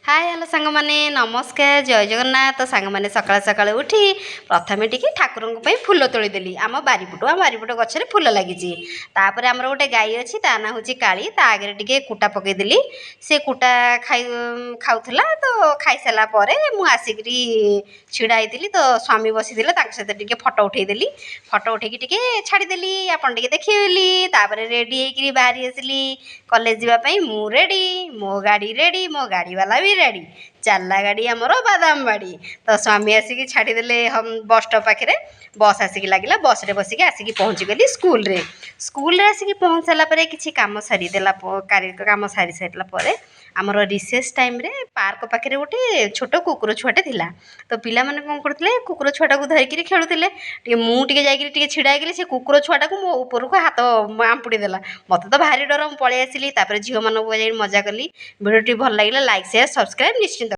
Hi hello सांग माने नमस्कार जय जगन्नाथ सांग माने सकाळ सकाळ उठी प्रथमे टिके ठाकुर फूल तोलीदेली आम बारिपट गचरे फूल लगी तापर आमर गोटे गाई अच्छी ता ना हूँ काली ता आगे टिके कुटा पकईदेली से कुटा खाऊला तो खाई सारापर मुझे आसिकी छिड़ा होती तो स्वामी बसी सहित टिके फटो उठेदेली फटो उठे टिके छाड़देली आपन टिके देखिए तापर रेडी होकर बाहरी आसली कॉलेज जावाई मु रेडी मो गाड़ी वाला भी रेडी चलला गाड़ी आमर बादाम बाड़ी तो स्वामी आसिक छाड़देले हम बस स्टॉप पाखे बस आसिक लगे बस बसिक आसिक पहुँचीगली स्कूल आसिक पहुँच सारापर किसी कम सारीदेला कम सारी सारापर आमर रिसेस टाइम रे पार्क पाखे गोटे छोट कुकुर छुआटे थिला तो पिला माने कौन करते कुकुर छुआटा को धरिकी खेलुले मुझे जाकि छिड़ाई से कुकुर छुआटा को मो ऊपर को हाथ आंपुड़ी देला मत तो भारी डर पलि आसली झील मानक मजा कली भिडियो भल लगे लाइक शेयर सब्सक्राइब निश्चिंत।